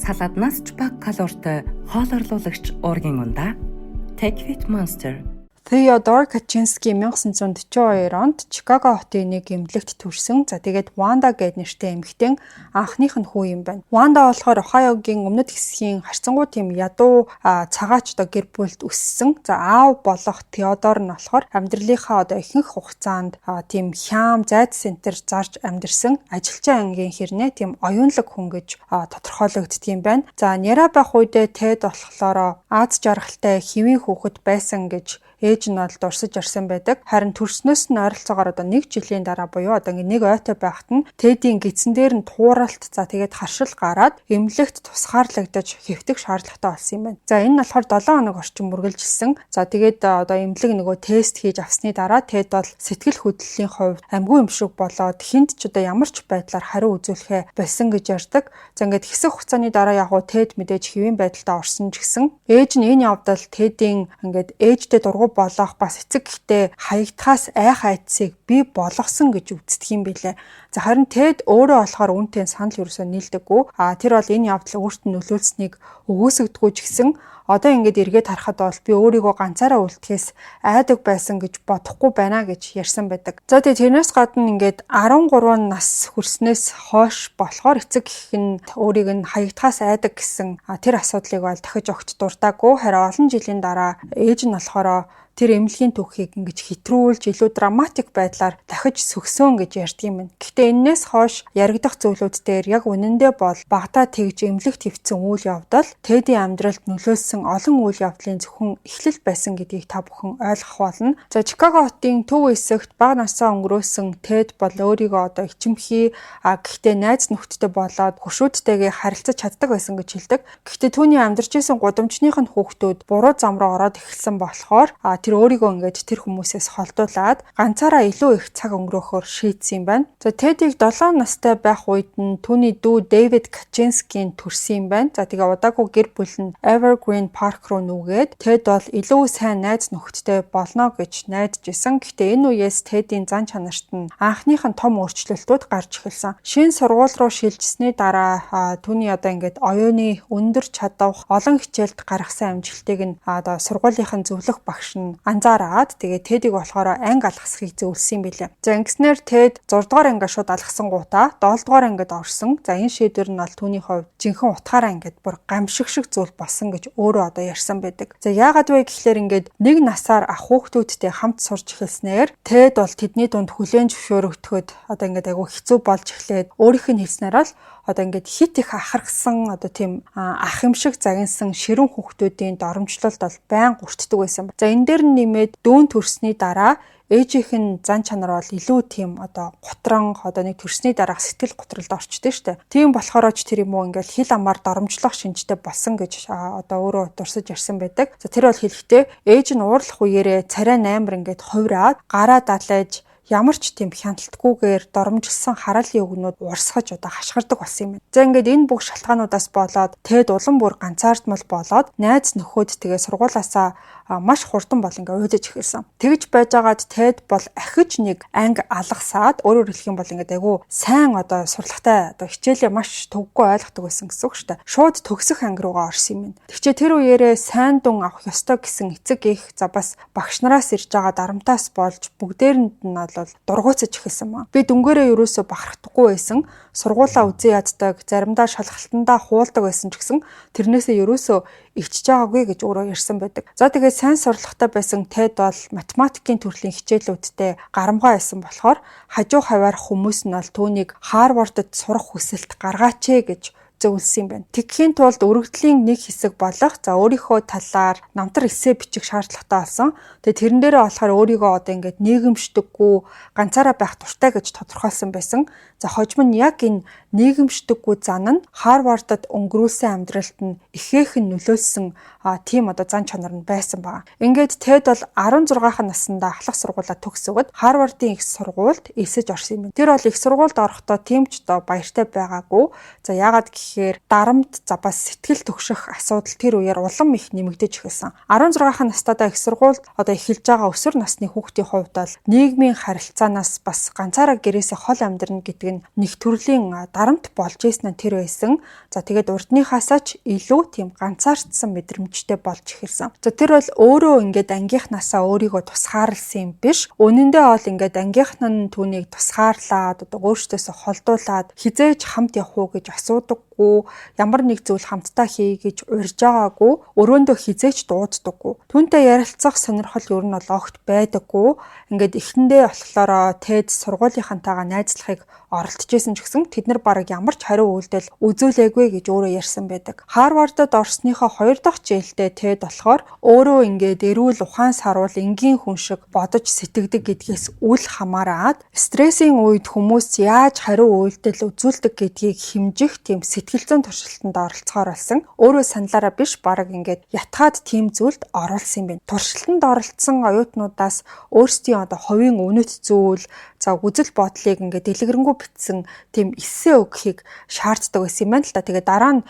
салааднаас ч бага калоритой хоол орлуулагч уургийн ундаа TechFit Monster. Theodore Kaczynski 1942 онд Чикаго хотын нэг эмнэлэгт төрсөн. За тэгээд Ванда гэд нэртэй эмэгтэй анхных нь хүү юм байна. Ванда болохоор Ohio-гийн өмнөд хэсгийн харьцангуй тийм ядуу цагаач гэр бүлд өссөн. За аав болох Theodore нь болохоор амьдралынхаа ихэнх хугацаанд тийм хям зайд центр зарж амьдэрсэн ажилчин ангийн хэрнээ тийм оюунлаг хүн гэж тодорхойлогддгийм байна. За няраа байх үедээ Ted болохоор Аз жаргалтай хэвийн хүүхэд байсан гэж ээж нь бол дурсаж ирсэн байдаг. Харин төрснөөс нь ойролцоогоор 1 жилийн дараа буюу нэг ойтой байхад нь Тэдийн гидсэн дээр нь тууралт тэгээд харшил гараад эмнэлэгт тусгаарлагдаж хэвтэх шаардлагатай болсон юм байна. За энэ нь болохоор 7 хоног орчим үргэлжилсэн. За тэгээд эмнэлэг тест хийж авсны дараа Тэд бол сэтгэл хөдлөлийн хувьд амьгүй юм шиг болоод хүнд ч ямар ч байдлаар хариу үзүүлэхэ болсон гэж ярьдаг. За ингээд хэсэг хугацааны дараа Тэд мэдээж хэвийн байдалтай орсон ч гэсэн ээж нь энэ явдал Тэдийн ингээд ээжтэй дургу болох бас эцэг гэхдээ хаягдхаас айх айдсыг би болгосон гэж үздэг юм билээ. За харин Тэд өөрөө болохоор үүнтэй санал ерөөсөө нийлдэггүй. Тэр бол энэ явдал өөрт нь нөлөөлснийг өгөөсөгдгүү ч гэсэн одоо ингээд эргээд харахад бол би өөрийгөө ганцаараа үлдэхээс айдаг байсан гэж бодохгүй байна гэж ярьсан байдаг. За тэгээд тэрнээс гадна ингээд 13 нас хүрснээс хойш болохоор эцэг гэх нь өөрийг нь хаягдхаас айдаг гэсэн тэр асуудлыг бол дахиж огт дуртаагүй. Харин олон жилийн дараа ээж нь болохоор тэр эмнэлгийн түүхийг ингэж хэтрүүлж илүү драматик байдлаар дахиж сөхсөн гэж ярьдаг юм байна. Гэхдээ энээс хойш яригдах зүйлүүд дээр яг үнэндээ бол багтаа тэгж эмнэлэгт хэвцсэн үйл явдал Тэдийн амьдралд нөлөөлсөн олон үйл явдлын зөвхөн эхлэл байсан гэдгийг та бүхэн ойлгох болно. За Чикаго хотын төв хэсэгт бага насаа өнгөрөөсөн Тэд бол өөрийгөө ичимхий гэхдээ найз нөхдөдтэй болоод хөшүүдтэйгээ харилцаж чаддаг байсан гэж хэлдэг. Гэхдээ түүний амьдарч исэн гудамжных нь хүүхдүүд буруу зам руу ороод эхэлсэн болохоор тэр өөрийгөө ингээд тэр хүмүүсээс холдуулаад ганцаараа илүү их цаг өнгөрөөхөөр шийдсэн юм байна. За Тэдийг 7 настай байх үед нь түүний дүү Дэвид Качинскийн төрсөн юм байна. За тэгээ удаагүй гэр бүл нь Evergreen Park руу нүгээд Тэд бол илүү сайн найз нөхдөдтэй болно гэж найдаж исэн. Гэхдээ энэ үеэс Тэдийн зан чанарт нь анхных нь том өөрчлөлтүүд гарч эхэлсэн. Шинэ сургууль руу шилжсэний дараа түүний ингээд оюуны өндөр чадвар олон хичээлд гаргасан амжилтыг нь сургуулийнхын зөвлөх багш нь анзаараад тэгээ Тэдийг болохоор анги алгасхийг зөвлөсөн юм билээ. За ингэснээр Тэд 6 дугаар анги шууд алгасан гутаа 7 дугаар ангид орсон. За энэ шийдвэр нь бол түүний хувьд жинхэнэ утгаараа ингээд бүр гамшиг шиг зүйл болсон гэж өөрөө ярьсан байдаг. За яагаад вэ гэхлээр ингээд нэг насаар ах хүүхдүүдтэй хамт сурч эхэлснээр Тэд бол тэдний дунд хүлээн зөвшөөрөгдөхөд ингээд айгүй хэцүү болж эхлээд өөрийнх нь хэлснээр бол ингээд хит их ахархсан тийм ах юм шиг загинсан ширүүн хүүхдүүдийн доромжлолд бол байн гүртдэг байсан. За энэ дээр нэмээд дүүн төрсний дараа ээжийнх нь зан чанар бол илүү тийм гутран нэг төрсний дараах сэтгэл готролд орчдөг штэ. Тийм болохоор ч тэр юм уу ингээд хил амаар доромжлох шинжтэй болсон гэж өөрөө дурсаж ярьсан байдаг. За тэр бол хэлэхдээ ээж нь уурлах үеэрээ царай 8 ингээд хувраад гараа далайж ямар ч тийм хяналтгүйгээр доромжилсан хараалын өгнүүд урсгаж хашгирдаг болсон юм байна. За ингээд энэ бүх шалтгаануудаас болоод Тэд улам бүр ганцаардмал болоод найз нөхөд тэгээ сургуулаасаа маш хурдан бол ингээд уйдаж эхэлсэн. Тэгж байжгаад Тэд бол ахиж нэг анги алгасаад өөрөөр хэлэх юм бол ингээд айгүй сайн сурлагатай хичээлээ маш төвөггүй ойлгодог байсан гэсэн үг шүү дээ. Шууд төгсөх анги руугаа орсон юм байна. Тэгчээ тэр үеэрээ сайн дун авах ёстой гэсэн эцэг их бас багш нараас ирж байгаа дарамтаас болж бүгдээрэнд нь дургуйцаж эхэлсэн маа. Би дүнгээрээ ерөөсө бахархдаггүй байсан. Сургуулаа үзэн яддаг, заримдаа шалгалтандаа хуулдаг байсан ч гэсэн тэрнээсээ ерөөсө ичж байгаагүй гэж өөрөө ярьсан байдаг. За тэгээд сайн сурлагатай байсан Тэд бол математикийн төрлийн хичээлүүдтэй гарамгай байсан болохоор хажуу хаваар хүмүүс нь бол түүнийг Харвардд сурах хүсэлт гаргаач гэж зөвлөсөн юм байна. Тэгхийн тулд өргөдлийн нэг хэсэг болох өөрийнхөө талаар намтар эссе бичих шаардлагатай болсон. Тэгээ тэрэн дээрээ болохоор өөрийгөө ингээд нийгэмшдэггүй, ганцаараа байх дуртай гэж тодорхойлсон байсан. За хожим нь яг энэ нийгэмшдэггүй зан нь Харвардд өнгөрүүлсэн амьдралд нь ихээхэн нөлөөлсөн тийм зан чанар нь байсан байна. Ингээд Тэд бол 16 наснда ахлах сургуулаа төгсөөд Харвардын их сургуульд эсэж орсон юм байна. Тэр бол их сургуульд орохдоо тийм ч баяртай байгаагүй. За яагаад гэхээр дарамт бас сэтгэл төгших асуудал тэр үеэр улам их нэмэгдэж эхэлсэн. 16 настайдаа их сургуульд эхэлж байгаа өсвөр насны хүүхдийн хувьд бол нийгмийн харилцаанаас бас ганцаараа гэрээсээ хол амьдрна гэдэг гэдэг нь нэг төрлийн дарамт болж ийсэн нь тэр байсан. За тэгээд урдныхаасаа ч илүү тийм ганцаардсан мэдрэмжтэй болж эхэлсэн. За тэр бол өөрөө ингээд ангийнхнаасаа өөрийгөө тусгаарлсан юм биш. Үнэндээ бол ингээд ангийнхан нь түүнийг тусгаарлаад одоо өөртөөсөө холдуулаад хизээж хамт явах уу гэж асуудаггүй, ямар нэг зүйл хамтдаа хий гэж урьж байгаагүй, өрөөндөө хизээж дууддаггүй. Түүнтэй ярилцах сонирхол ер нь бол огт байдаггүй. Ингээд эхэндээ болохоор тэд сургуулийнхантайгаа найзлахыг оролдож исэн ч гэсэн тэд нар бараг ямар ч хариу үйлдэл үзүүлээгүй гэж өөрөө ярьсан байдаг. Харвардад орсныхоо 2 дахь жилдээ тэд болохоор өөрөө ингээд эрүүл ухаан саруул энгийн хүн шиг бодож сэтгэдэг гэдгээс үл хамааран стрессийн үед хүмүүс яаж хариу үйлдэл үзүүлдэг гэдгийг хэмжих тийм сэтгэл зүйн туршилтанд оролцохоор болсон. Өөрөө саналаараа биш бараг ингээд ятгаад тийм зүйлд оруулсан юм байна. Туршилтанд оролцсон оюутнуудаас өөрсдийн одоо хувийн үнэт зүйл за үзэл бодлыг ингээд дэлгэрэнгүй бичсэн тийм эссе өгөхийг шаарддаг байсан юм байна л да. Тэгээ дараа нь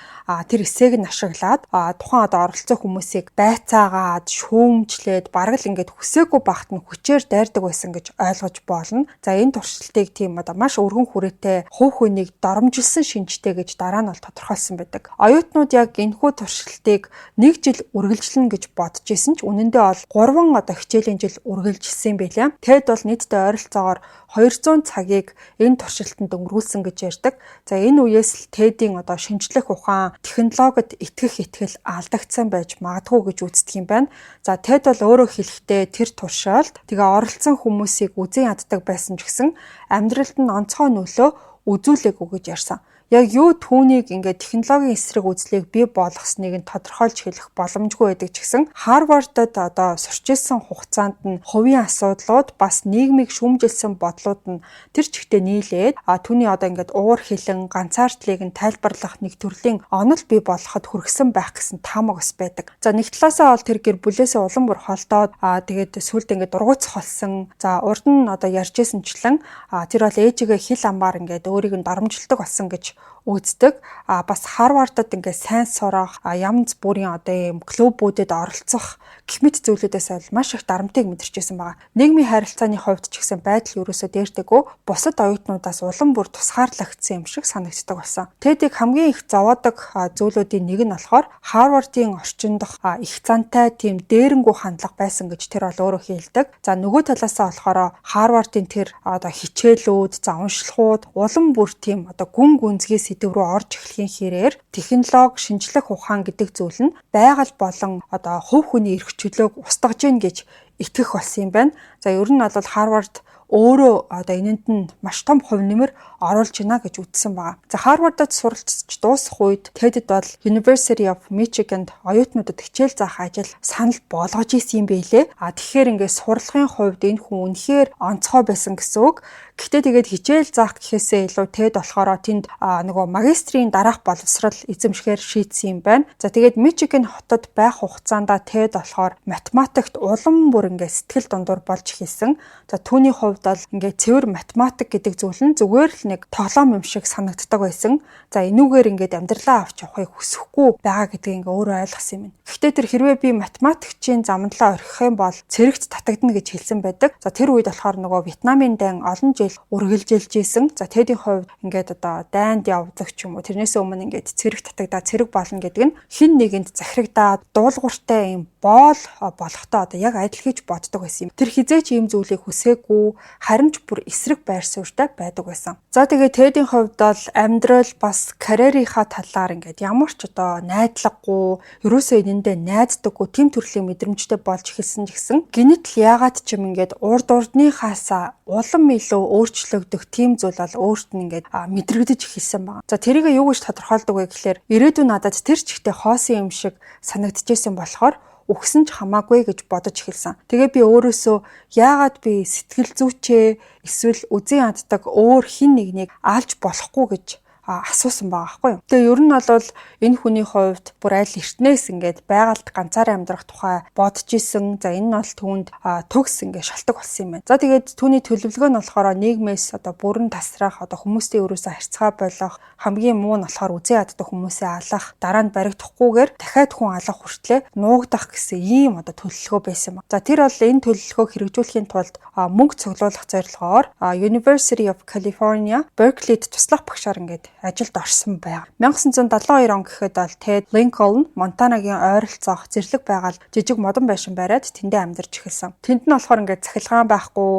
тэр эссег нь ашиглаад тухайн одоо оролцсон хүмүүсийг байцаагаад шүүмжлээд бараг л ингээд хүсээгүй багт нь хүчээр дайрдаг байсан гэж ойлгож болно. За энэ туршилтыг тийм одоо маш өргөн хүрээтэй хувь хүнийг доромжилсан шинжтэй гэж дараа нь бол тодорхойлсон байдаг. Оюутнууд яг энэхүү туршилтыг 1 жил үргэлжлэнэ гэж бодож исэн ч үнэндээ бол 3 одоо хичээлийн жил үргэлжилсэн юм байлаа. Тэд бол нийтдээ ойролцоогоор 200 цагийг энэ туршилтанд өнгөрүүлсэн гэж ярьдаг. За энэ үеэс л TED-ийн одоо шинжлэх ухаан, технологид итгэх итгэл алдагдсан байж магадгүй гэж үздэг юм байна. За TED бол өөрөө хэлэхдээ тэр туршилт тэгээ оролцсон хүмүүсийг үзэн яддаг байсан ч гэсэн амьдралд нь онцгой нөлөө үзүүлээгүй гэж ярьсан. Яг юу түүнийг ингээд технологийн эсрэг үзлийг бий болгосныг нь тодорхойлж хэлэх боломжгүй байдаг ч гэсэн Харвардад одоо сурч ирсэн хугацаанд нь хувийн асуудлууд бас нийгмийг шүүмжилсэн бодлууд нь тэр чигтээ нийлээд түүний одоо ингээд уур хилэн ганцаардлыг нь тайлбарлах нэг төрлийн онол бий болгоход хүргэсэн байх гэсэн таамаг бас байдаг. За нэг талаасаа бол тэр гэр бүлээсээ улам бүр холдоод тэгээд сүлд ингээд дургуйцах болсон. За урд нь одоо ярьж ирсэнчлэн тэр бол ээжигээ хил амбаар ингээд өөрийг нь дарамжилдаг болсон гэж үздэг. Бас Харвардад ингээд сайн сурах, янз бүрийн одоо ийм клубүүдэд оролцох гэх мэт зүйлүүдээс бол маш их дарамтыг мэдэрчээсэн байгаа. Нийгмийн харилцааны хувьд ч гэсэн байдал ерөөсөө дээрдэггүй, бусад оюутнуудаас улам бүр тусгаарлагдсан юм шиг санагддаг болсон. TED-ийг хамгийн их зовоодог зүйлүүдийн нэг нь болохоор Харвардын орчиндох их зантай тийм дээрэнгүү хандлага байсан гэж тэр бол өөрөө хэлдэг. За нөгөө талаасаа болохоор Харвардын тэр одоо хичээлүүд, за уншлагууд улам бүр тийм одоо гүн гүнзгий сэдв рүү орж эхлэхийн хэрээр технологи, шинжлэх ухаан гэдэг зүйл нь байгаль болон одоо хувь хүний эрх чөлөөг устгаж гин гэж итгэх болсон юм байна. За ер нь бол Харвард өөрөө одоо энэнд нь маш том хувь нэмэр оруулж байна гэж үзсэн байгаа. За Харвардад суралцж дуусах үед TED-д бол University of Michigan-д оюутнуудад хичээл заах ажил санал болгож исэн юм байлээ. Тэгэхээр ингээд сурлагын хувьд энэ хүн үнэхээр онцгой байсан гэсэн үг. Гэхдээ тэгээд хичээл заах гэхээсээ илүү TED болохоор тэнд нөгөө магистрийн дараах боловсрал эзэмшихээр шийдсэн юм байна. За тэгээд Michigan хотод байх хугацаанд TED болохоор математикт улам бүр ингээд сэтгэл дундуур болж эхэлсэн. За түүний хувьд бол ингээд цэвэр математик гэдэг зүйл нь зүгээр л нэг тоглоом юм шиг санагддаг байсан. За энүүгээр ингээд амьдралаа авч явахыг хүсэхгүй байгаа гэдгийг ингээд өөрөө ойлгосон юм. Гэхдээ тэр хэрвээ би математикчийн замналаа орхих юм бол цэрэгт татагдана гэж хэлсэн байдаг. За тэр үед болохоор нөгөө Вьетнамын дайн олон жил үргэлжилж ийсэн. За TED-ийн хувьд ингээд одоо дайнд явдаг ч юм уу тэрнээс өмнө ингээд цэрэг татагдаа цэрэг болно гэдэг нь хин нэгэнд захирагдаад дуулууртай юм боол болохтой одоо яг адил хийж боддог байсан юм. Тэр хизээч ийм зүйлийг хүсээгүй харин ч бүр эсрэг байр суурьтай байдаг байсан. За тэгээд TED-ийн хувьд бол амьдрал бас карьерийнхаа талаар ингээд ямар ч одоо найдлагагүй, ерөөсөө энэндээ найддаггүй тийм төрлийн мэдрэмжтэй болж эхэлсэн ч гэсэн гинэт л яагаад ч юм ингээд урд урдныхаас улам илүү өөрчлөгдөх тийм зүйл бол өөрт нь ингээд мэдрэгдэж эхэлсэн байна. За тэрийг юу гэж тодорхойлдог вэ гэхээр ирээдүйн надад тэр чигтээ хоосон юм шиг санагдчихсэн болохоор өгсөн ч хамаагүй гэж бодож эхэлсэн. Тэгээ би өөрөөсөө яагаад би сэтгэл зүйчээ эсвэл үзэн яддаг өөр хин нэгнийг алж болохгүй гэж асуусан байгаа байхгүй юу. Тэгээ ер нь бол энэ хүний хувьд бүр аль эртнээс ингээд байгальд ганцаараа амьдрах тухай бодож исэн. За энэ нь бол түүнд төгс ингээд шалтгаан болсон юм байна. За тэгээд түүний төлөвлөгөө нь болохоор нийгмээс бүрэн тасрах, хүмүүстэй өрөөсөө харьцаа болох, хамгийн муу нь болохоор үзээ яддаг хүмүүсээ алах, дараа нь баригдахгүйгээр дахиад хүн алах хүртлээр нуугдах гэсэн ийм төлөвлөгөө байсан байна. За тэр бол энэ төлөвлөгөөг хэрэгжүүлэхийн тулд мөнгө цуглуулах зорилгоор University of California, Berkeley-д туслах багшаар ингээд ажилд орсон байна. 1972 он гэхэд бол Ted Lincoln Монтанагийн ойролцоох зэрлэг байгаль жижиг модон байшин бариад тэндээ амьдарч эхэлсэн. Тэнд нь болохоор ингээд цахилгаан байхгүй,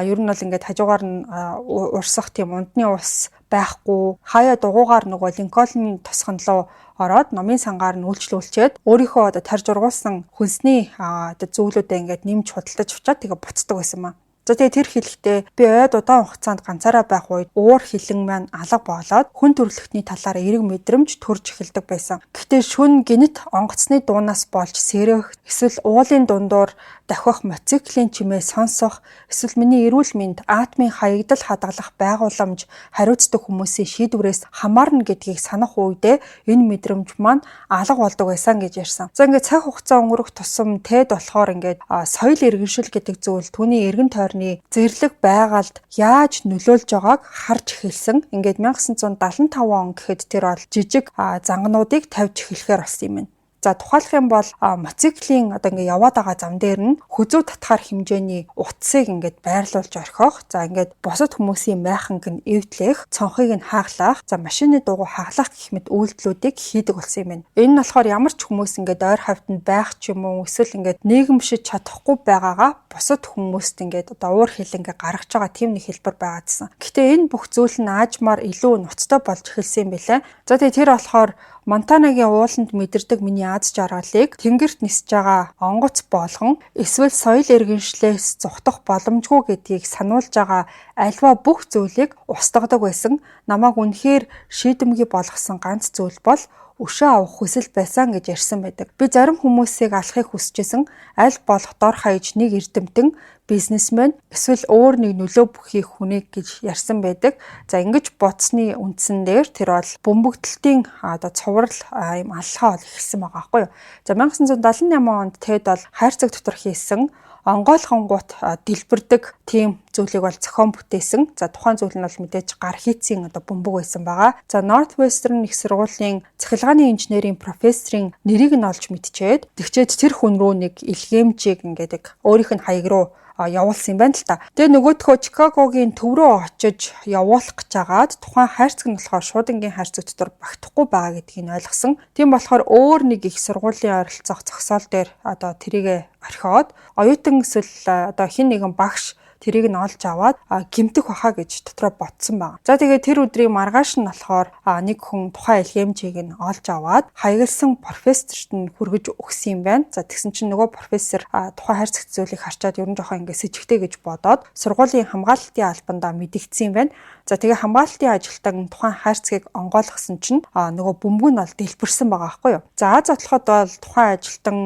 ер нь бол ингээд хажуугаар нь урсах тийм ундны ус байхгүй, хаяа дугуугаар нөгөө Линкольны тосгон руу ороод номын сангаар нь үйлчлүүлчихэд өөрийнхөө тарж ургуулсан хүнсний зүйлүүдээ ингээд нэмж худалдаж авчаад тэгээ буцдаг байсан маа. За тэгээ тэр хэлэхдээ би ойд удаан хугацаанд ганцаараа байх үед уур хилэн маань алга болоод хүн төрөлхтний талаар эерэг мэдрэмж төрж эхэлдэг байсан. Гэхдээ шүн гинэт онгоцны дуунаас болж сэрэх, эсвэл уулын дундуур давхих мотоциклийн чимээ сонсох, эсвэл миний эрүүл мэнд атомын хаягдал хадгалах байгууламж хариуцдаг хүмүүсийн шийдвэрээс хамаарна гэдгийг санах үедээ энэ мэдрэмж маань алга болдог байсан гэж ярьсан. За ингээд цаг хугацаа өнгөрөх тусам Тед болохоор ингээд соёл иргэншил гэдэг зүйл түүний эргэн тойрны зэрлэг байгальд яаж нөлөөлж байгааг харж эхэлсэн. Ингээд 1975 он гэхэд тэр бол жижиг зангануудыг тавьж эхлэхээр болсон юм байна. За тухайлах юм бол мотоциклийн ингээд яваад байгаа зам дээр нь хүзүү татхаар хэмжээний утсыг ингээд байрлуулж орхих. За ингээд бусад хүмүүсийн майханг нь эвдлэх, цонхыг нь хааглах, за машины дугуй хаглах гэх мэт үйлдэлүүдийг хийдэг болсон юм байна. Энэ нь болохоор ямар ч хүмүүс ингээд ойр хавьтанд байх ч юм уу, эсвэл ингээд нийгэмшиж чадахгүй байгаагаа бусад хүмүүст ингээд уур хилэнгээ гаргаж байгаа тийм нэг хэлбэр байгаадсан. Гэхдээ энэ бүх зүйл нь аажмаар илүү ноцтой болж эхэлсэн юм билээ. За тэгээ тэр болохоор Монтанагийн ууланд мэдэрдэг миний аз жаргалыг тэнгэрт нисэж байгаа онгоц болгон эсвэл соёл иргэншлээс зүхтах боломжгүй гэдгийг сануулж байгаа альва бүх зүйлийг устгадаг байсан. Намайг үнэхээр шийдэмгий болгосон ганц зүйл бол өшөө авах хүсэл байсан гэж ярьсан байдаг. Би зарим хүмүүсийг алахыг хүсэжсэн, аль болох дор хаяж нэг эрдэмтэн, бизнесмен эсвэл өөр нэг нөлөө бүхий хүнийг гэж ярьсан байдаг. За ингэж бодсны үндсэн дээр тэр бол бөмбөгдөлтийн цуврал юм алхаа бол эхэлсэн байгаа байхгүй юу. За 1978 онд Тед бол хайрцаг дотор хийсэн онгойлгонгууд дэлбэрдэг тийм зүйлийг бол зохион бүтээсэн. За тухайн зүйл нь бол мэдээж гар хийцийн бөмбөг байсан байгаа. За Northwestern их сургуулийн цахилгааны инженерийн профессорын нэрийг нь олж мэдчихэд тэгчээд тэр хүн рүү нэг илгээмжийг ингээд өөрийнх нь хаяг руу явуулсан юм байна л та. Тэгээ нөгөөдхөө Чикагогийн төв рүү очиж явуулах гэж агаад тухайн хайрцаг нь болохоор шуудангийн хайрцаг дотор багтахгүй байгаа гэдгийг ойлгосон. Тийм болохоор өөр нэг их сургуулийн ойролцоох зогсоол дээр тэрийгэ орхиод оюутан эсвэл хин нэгэн багш тэрийг нь олж аваад гимтэх баха гэж дотроо ботсон байна. За тэгээд тэр өдрийн маргааш нь болохоор нэг хүн тухайн илгээмжийг нь олж аваад хаягалсан профессорт нь хүргэж өгсөн юм байна. За тэгсэн чинь нөгөө профессор тухайн хайрцагт зүйлийг харчаад ер нь жоохон ингэ сэжигтэй гэж бодоод сургуулийн хамгаалалтын албандаа мэдэгдсэн юм байна. За тэгээ хамгаалалтын ажилтан тухайн хайрцгийг онгойлгосон чинь нөгөө бөмбөг нь бол дэлбэрсэн байгаа байхгүй юу. За задлахад бол тухайн ажилтан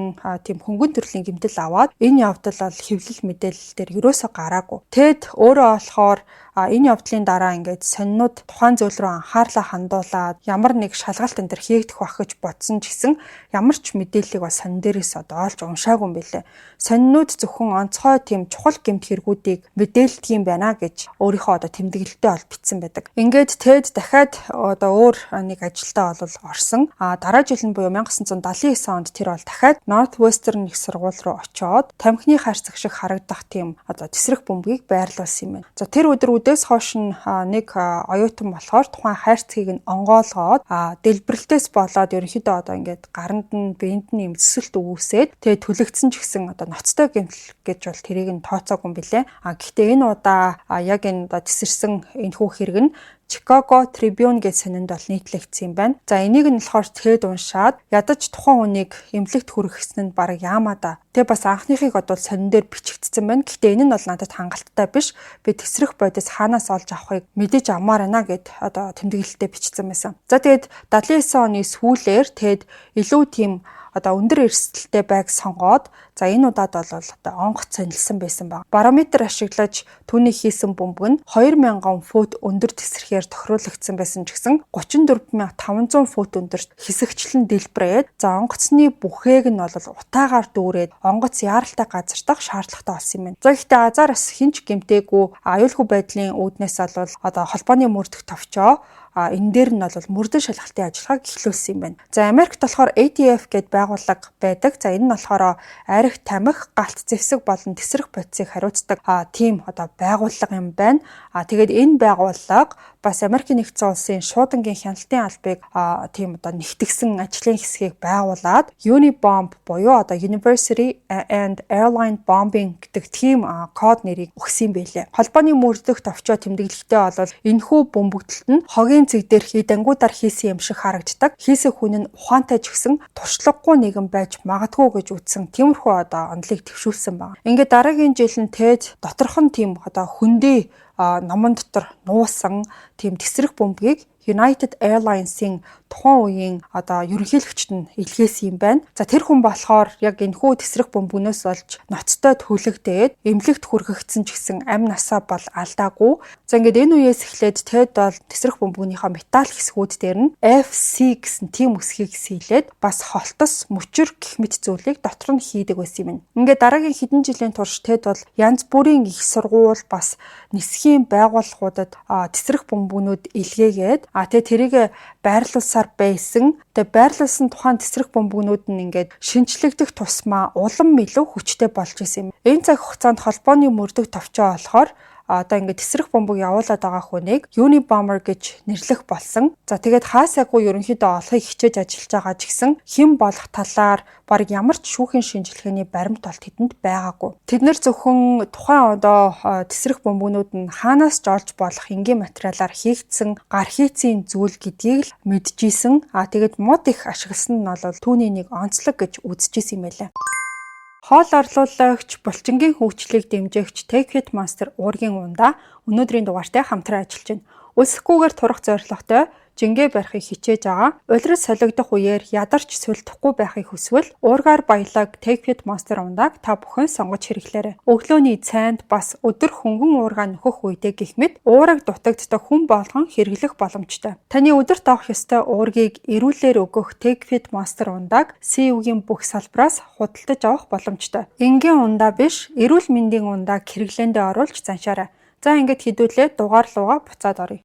тийм хөнгөн төрлийн гэмтэл аваад энэ явдал бол хэвлэл мэдээлэл дээр ерөөсө гараагүй. Тед өөрөө болохоор энэ явдлын дараа ингээд сонинууд тухайн зүйл рүү анхаарлаа хандуулаад ямар нэг шалгалт энэ төр хийгдэх байх гэж бодсон ч гэсэн ямар ч мэдээллийг бол сонин дээрээс олж уншаагүй юм билээ. Сонинууд зөвхөн онцгой тийм чухал гэмт хэрэгүүдийг мэдээлдэг юм байна гэж өөрийнхөө тэмдэглэлтэй бол бичсэн байдаг. Ингээд Тед дахиад өөр нэг ажилдаа бол орсон. Дараа жил нь буюу 1979 онд тэр бол дахиад Northwestern их сургууль руу очиод тамхины хайрцаг шиг харагдах тийм тесрэх бөмбөгийг байрлуулсан юм байна. За тэр өдрүүдээс хойш нэг оюутан болохоор тухайн хайрцгийг нь онгоолгоод дэлбэрэлтээс болоод ерөнхийдөө ингээд гаранд нь биед нь юм зэсэлт үүсээд тэгээ түлэгдсэн ч гэсэн ноцтой гэмтэл гэж бол тэрийг нь тооцоогүй юм билээ. Гэхдээ энэ удаа яг энэ тесэрсэн энэ хүү хэрэг нь Chicago Tribune гэж сонинд бол нийтлэгдсэн юм байна. За энийг нь болохоор Тед уншаад ядаж тухайн хүнийг эмнэлэгт хүргэсэн нь баг яамаа да. Тэгээ бас анхныхыг бодвол сонин дээр бичигдсэн байна. Гэхдээ энэ нь бол надад хангалттай биш. Би тесрэх бодис хаанаас олж авахыг мэдээж амаар байна гэд тэмдэглэлтэд бичсэн байсан. За тэгээд 79 оны сүүлээр Тед илүү тийм одоо өндөр эрсдэлтэй байг сонгоод за энэ удаад бол одоо онгоц цанилсан байсан баг. Барометр ашиглаж түүний хийсэн бөмбөг нь 2000 фут өндөр тесрэхээр тохируулагдсан байсан ч гэсэн 34500 фут өндөрт хэсэгчлэн дэлбэрээд за онгоцны бүхээг нь бол утаагаар дүүрээд онгоц яаралтай газар дах шаардлагатай болсон юм байна. За гэхдээ азараас хинч гэмтээгүй аюулгүй байдлын үүднээс бол одоо холбооны мөрдөх товчоо энэ дээр нь бол мөрдөн шалгалтын ажиллагааг эхлүүлсэн юм байна. За Америкт болохоор ATF гэдэг байгууллага байдаг. За энэ нь болохоор арх тамхи, галт зэвсэг болон тесрэх бодисыг хариуцдаг тийм одоо байгууллага юм байна. Тэгээд энэ байгууллага бас Америкийн нэгдсэн улсын шуудангийн хяналтын албыг тийм одоо нэгтгэсэн ажлын хэсгийг байгуулад Unibomb буюу одоо University and Airline Bombing гэдэг тийм код нэрийг өгсөн байлээ. Холбооны мөрдөх товчоо тэмдэглэхдээ бол энэхүү бөмбөгдөлт нь хогийн цэг дээрх дангуудаар хийсэн юм шиг харагддаг. Хийсэн хүн нь ухаантай ч гэсэн туршлагагүй нэгэн байж магадгүй гэж үзсэн тиймэрхүү одоо онолыг төвшүүлсэн байна. Ингээд дараагийн жил нь TED доторхон тийм одоо хөндий номон дотор нуусан тийм тесрэх бөмбөгийг United Airlines-ийн тухайн үеийн одоо ерөнхийлөгчд нь илгээсэн юм байна. За тэр хүн болохоор яг энэхүү тесрэх бөмбөгнөөс олж ноцтой төлөгдөөд эмнэлэгт хүргэгдсэн ч гэсэн амь насаа бол алдаагүй. За ингээд энэ үеэс эхлээд TED бол тесрэх бөмбөгнийхөө металл хэсгүүд дээр нь FC гэсэн тийм үсгийг сийлээд бас холтос, мөчөр гэх мэт зүйлийг дотор нь хийдэг байсан юм. Ингээд дараагийн хэдэн жилийн турш TED бол янз бүрийн их сургууль бас нисхийн байгууллагуудад тесрэх бөмбөгнүүд илгээгээд тэгээ тэрийг байрлуулсаар байсан. Тэгээ байрлуулсан тухайн тесрэх бөмбөгнүүд нь ингээд шинжлэгдэх тусмаа улам илүү хүчтэй болж исэн юм. Энэ цаг хугацаанд холбооны мөрдөх товчоо болохоор одоо ингээд тесрэх бөмбөг явуулаад байгаа хүнийг Unibomber гэж нэрлэх болсон. За тэгээд хаасаагүй ерөнхийдөө олохыг хичээж ажиллаж байгаа ч гэсэн хэн болох талаар баг ямар ч шүүхийн шинжилгээний баримт бол тэдэнд байгаагүй. Тэд нэр зөвхөн тухайн одоо тесрэх бөмбөгнүүд нь хаанаас ч олж болох энгийн материалаар хийгдсэн гар хийцийн зүйл гэдгийг л мэдчихсэн. Тэгээд мод их ашигласан нь бол түүний нэг онцлог гэж үзчихсэн юм байлаа. Хоол орлуулагч, булчингийн хөгжлийг дэмжигч TechFit Monster уургийн ундаа өнөөдрийн дугаартай хамтран ажиллаж байна. Үлсэхгүйгээр турах зорилготой жингээ барихыг хичээж байгаа. Улирал солигдох үеэр ядарч сүлдэхгүй байхыг хүсвэл уургаар баялаг TechFit Monster ундааг та бүхэн сонгож хэрэглээрэй. Өглөөний цайнд бас өдөр хөнгөн уургаа нөхөх үедээ гэх мэт уураг дутагддаг хүн болгон хэрэглэх боломжтой. Таны өдөрт авах ёстой уургийг эрүүлэр өгөх TechFit Monster ундааг CU-гийн бүх салбараас худалдаж авах боломжтой. Энгийн ундаа биш, эрүүл мэндийн ундааг хэрэглээндээ оруулж заншаарай. За ингээд хэдүүлээ дугаар руугаа буцаад оръё.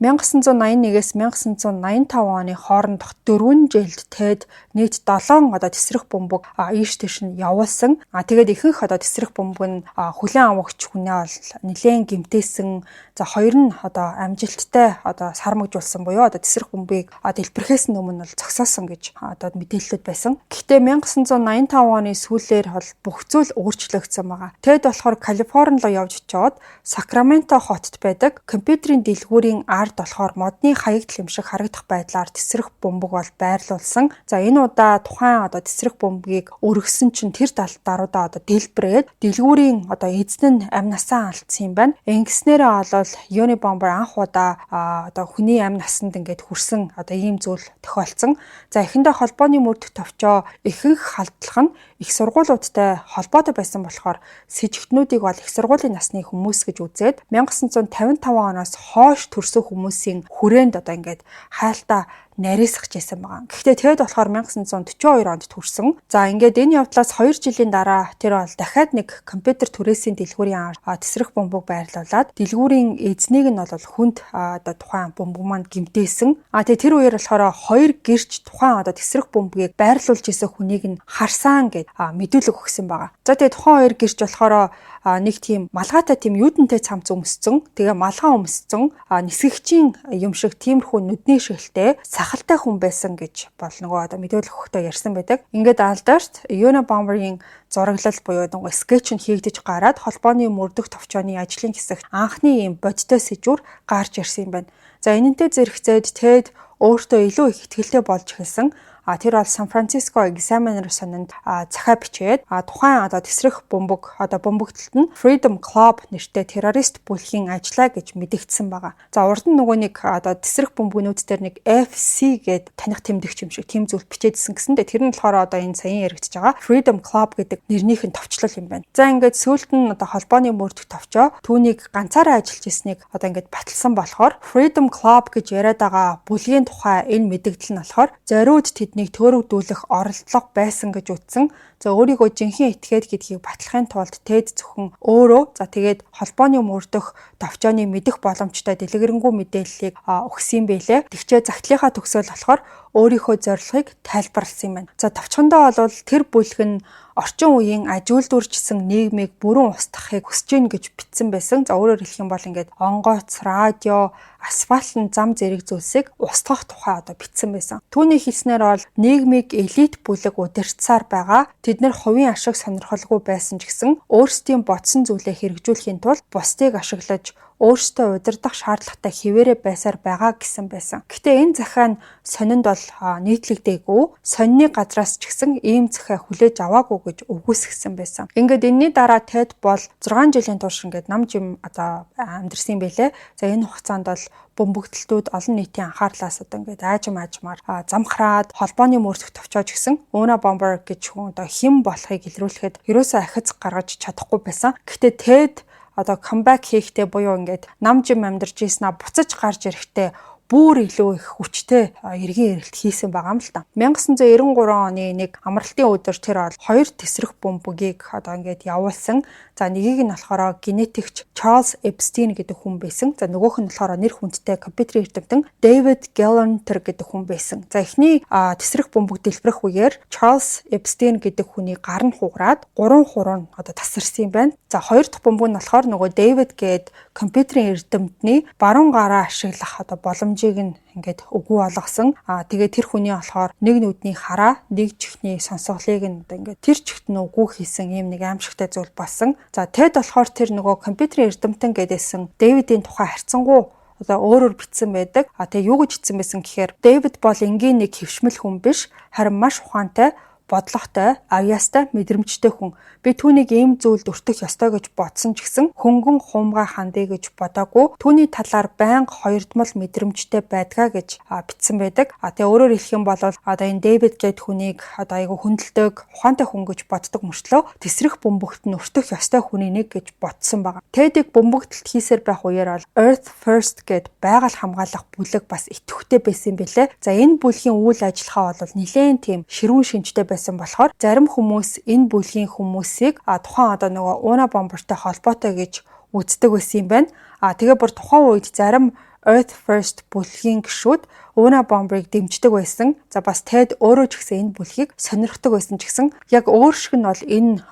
1981-ээс 1985 оны хоорондох 4 жилд TED нийт 7 одоо тесрэх бөмбөг ийш тийш нь явуулсан. Тэгээд ихэнх одоо тесрэх бөмбөг нь хүлээн авагч хүнээ бол нэлээд гэмтээсэн. За хоёр нь одоо амжилттай одоо сармагжуулсан буюу одоо тесрэх бөмбөгийг дэлбэрэхээс өмнө бол зогсоосон гэж одоо мэдээлэлүүд байсан. Гэхдээ 1985 оны сүүлээр бол бүх зүйл өөрчлөгдсөн байгаа. TED болохоор Калифорни руу явж очиод Сакраменто хотод байдаг компьютерийн дэлгүүрийн ард болохоор модны хаягдл юм шиг харагдах байдлаар тесрэх бөмбөг бол байрлуулсан. За энэ удаа тухайн одоо тесрэх бөмбөгийг өргөсөн чинь тэр даруйдаа одоо дэлбэрээд дэлгүүрийн одоо эзэн нь амь насаа алдсан юм байна. Ингэснээрээ бол Unibomber анх удаа одоо хүний амь насанд ингээд хүрсэн одоо ийм зүйл тохиолдсон. За эхэндээ холбооны мөрдөх товчоо ихэнх халдлах нь их сургуулиудтай холбоотой байсан болохоор с ิจ гтнүүдийг бол их сургуулийн насны хүмүүс гэж үзээд 1955 оноос хойш төрсөн хүмүүсийн хүрээнд одоо ингээд хайлтаа нарийсгаж байсан байгаа. Гэхдээ TED болохоор 1942 онд төрсөн. За ингээд энэ явдлаас 2 жилийн дараа тэр бол дахиад нэг компьютер түрээсийн дэлгүүрийн тесрэх бөмбөг байрлуулад дэлгүүрийн эзнийг нь бол хүнд одоо тухайн бөмбөг маань гэмтээсэн. Тэгээ тэр үеэр болохоор 2 гэрч тухайн одоо тесрэх бөмбөгийг байрлуулж исэн хүнийг нь харсан гэд мэдүүлэг өгсөн байгаа. За тэгээ тухайн 2 гэрч болохоор нэг тийм малгайтай тийм юудэнтэй цамц өмссөн. Тэгээ малгай өмссөн нисгэгчийн юм шиг тиймэрхүү нүдний шилтэй сахалтай хүн байсан гэж бол нөгөө одоо мэдээлэл өгөхдөө ярьсан байдаг. Ингээд алдарт Unibomber-ийн зураглал буюу нөгөө скетч нь хийгдэж гараад холбооны мөрдөх товчооны ажлын хэсэгт анхны ийм бодтой сэжүүр гарч ирсэн юм байна. За энэнтэй зэрэгцээд TED өөртөө илүү их ихтгэлтэй болж эхэлсэн. Тэр бол Сан Франциско Examiner сонинд захаа бичээд тухайн тесрэх бөмбөг бөмбөгтөлд нь Freedom Club нэртэй террорист бүлгийн ажиллаа гэж мэдэгдсэн байгаа. За урд нь нөгөө нэг тесрэх бөмбөгнүүд дээр нэг FC гэд таних тэмдэгч юм шиг тийм зүйл бичээдсэн гэсэндээ тэр нь болохоор энэ саяхан яригдж байгаа Freedom Club гэдэг нэрнийх нь товчлол юм байна. За ингээд сүүлд нь холбооны мөрдөх товчоо түүнийг ганцаараа ажиллаж ирснийг ингээд баталсан болохоор Freedom Club гэж яриад байгаа бүлгийн тухай энэ мэдэгдэл нь болохоор зориуд тэднийг төөрөгдүүлэх оролдлого байсан гэж үзсэн. За өөрийгөө жинхэнэ этгээд гэдгийг батлахын тулд TED зөвхөн өөрөө тэгээд холбооны мөрдөх товчооны мэдэх боломжтой дэлгэрэнгүй мэдээллийг өгсөн байлээ. Тэгчээ загтлынхаа төгсгөл болохоор өөрийнхөө зорилгыг тайлбарласан юм байна. За товчхондоо бол тэр бүлэг нь орчин үеийн ажилдуржсэн нийгмийг бүрэн устгахыг хүсэж гин гэж бичсэн байсан. За өөрөөр хэлэх юм бол ингээд онгоц, радио, асфальтын зам зэрэг зүйлсийг устгах тухай бичсэн байсан. Түүний хэлснээр бол нийгмийг элит бүлэг удирдсаар байгаа. Тэд нэр хувийн ашиг сонирхолгүй байсан ч гэсэн өөрсдийн бодсон зүйлээ хэрэгжүүлэхийн тулд бусдыг ашиглаж өөрсдөө удирдах шаардлагатай хിവэрэ байсаар байгаа гэсэн байсан. Гэхдээ энэ захаа нь сонинд бол нийтлэгдээгүй. Сонины газраас ч гэсэн ийм захаа хүлээж аваагүй гэж үгүйсгэсэн байсан. Ингээд энэний дараа TED бол 6 жилийн турш ингээд нам жим амьдэрсэн байлээ. За энэ хугацаанд бол бөмбөгдөлтүүд олон нийтийн анхаарлаас ингээд аажмаар замхраад холбооны мөрдөх товчоож гисэн Una Bomber гэж хүн хэн болохыг илрүүлэхэд ерөөсөө ахиц гаргаж чадахгүй байсан. Гэхдээ TED comeback хийхдээ буюу ингээд нам жим амьдарч ийснаа буцаж гарч ирэхдээ бүр илүү их хүчтэй эргэн ирэлт хийсэн байгаа юм л та. 1993 оны нэг амралтын өдөр тэр бол 2 тесрэх бөмбөгийг ингээд явуулсан. За нэгийг нь болохоор генетикч Charles Epstein гэдэг хүн байсан. За нөгөөх нь болохоор нэр хүндтэй компьютерийн эрдэмтэн David Gelernter гэдэг хүн байсан. За эхний тесрэх бөмбөг дэлбэрэх үеэр Charles Epstein гэдэг хүний гар нь хугараад 3 хуруу тасарсан юм байна. За хоёр дахь бөмбөг нь болохоор нөгөө David гээд компьютерийн эрдэмтний баруун гараа ашиглах боломжийг нь ингээд үгүй болгосон. Тэгээд тэр хүний болохоор нэг нүдний хараа, нэг чихний сонсголыг нь ингээд тэр чихт нь үгүй хийсэн ийм нэг аимшигтай зүйл болсон. За TED болохоор тэр нөгөө компьютерийн эрдэмтэн гэдээсэн Дэвидийн тухай харьцангуй өөрөөр бичсэн байдаг. Тэгээ юу гэж бичсэн байсан гэхээр Дэвид бол энгийн нэг хэвшмэл хүн биш, харин маш ухаантай, бодлоготой, авьяастай, мэдрэмжтэй хүн. Би түүнийг ийм зүйлд өртөх ёстой гэж бодсон ч гэсэн хөнгөн хуумгай хандъя гэж бодоагүй. Түүний талаар байнга хоёрдмол мэдрэмжтэй байдгаа гэж бичсэн байдаг. Тэгээ өөрөөр хэлэх юм бол энэ Дэвид гээд хүнийг айгүй хүндэлдэг, ухаантай хүн гэж боддог мөртлөө тесрэх бөмбөгт нь өртөх ёстой хүний нэг гэж бодсон байгаа. TED-ийг бөмбөгтөлт хийсээр байх үеэр бол Earth First гээд байгаль хамгаалах бүлэг бас идэвхтэй байсан юм билээ. За энэ бүлгийн үйл ажиллагаа бол нэлээд тийм ширүүн шинжтэй байсан болохоор зарим хүмүүс энэ бүлгийн хүмүүсийг тухайн нөгөө Una Bomber-тай холбоотой гэж үздэг байсан юм байна. Тэгээ бүр тухайн үед зарим Earth First бүлгийн гишүүд Una Bomber-ыг дэмждэг байсан. За бас TED өөрөө ч гэсэн энэ бүлгийг сонирхдаг байсан ч гэсэн яг өөр шиг нь бол энэ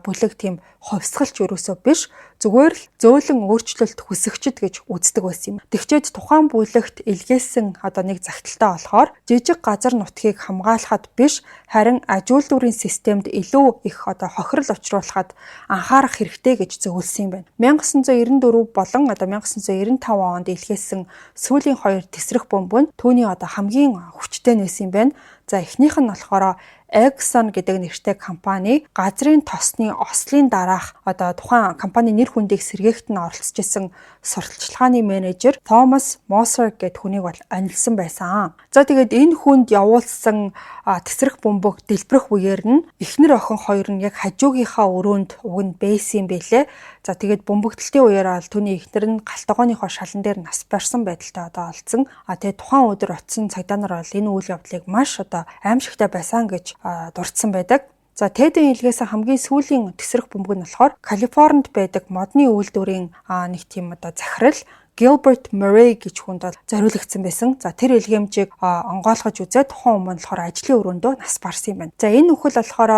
бүлэг тийм ховсгалч ерөөсөө биш. Зүгээр л зөөлөн өөрчлөлт хүсэгчд гэж үздэг байсан юм. Тэгчээд тухайн бүлэгт илгээсэн нэг загталтай болохоор жижиг газар нутгийг хамгаалахад биш, харин аж үйлдвэрийн системд илүү их хохирол учруулахад анхаарах хэрэгтэй гэж зөвлөсөн юм байна. 1994 болон 1995 онд илгээсэн сүүлийн 2 тесрэх бөмбөг нь түүний хамгийн хүчтэй нээсэн юм байна. За эхнийх нь болохоор Exxon гэдэг нэртэй компани газрын тосны ослын дараах тухайн компани нэр хүндийг сэргээхт нь оролцож исэн сурталчилгааны менежер Thomas Moser гэдэг хүнийг бол анилсан байсан. За тэгээд энэ хүнд явуулсан тесрэх бөмбөг дэлбэрэх үеэр нь эхнэр охин хоёр нь яг хажуугийнхаа өрөөнд уг нь байсан юм байлээ. За тэгээд бөмбөгдөлтийн үеэр бол түүний эхнэр нь галтгооныхоо шалан дээр нас барьсан байдалтай олцсон. Тэгээд тухайн өдөр очисон цагдаа нар бол энэ үйл явдлыг маш аимшигтай байсан гэж дурдсан байдаг. За TED-ийн илгээсэн хамгийн сүүлийн тесрэх бөмбөг нь болохоор Калифорнид байдаг модны үйлдвэрийн нэг тийм захирал Gilbert Murray гэж хүнд бол зориулагдсан байсан. За тэр илгээмжийг онгойлгож үзээд тухайн өмнө болохоор ажлын өрөөндөө нас барсан юм байна. За энэ нөхөл болохоор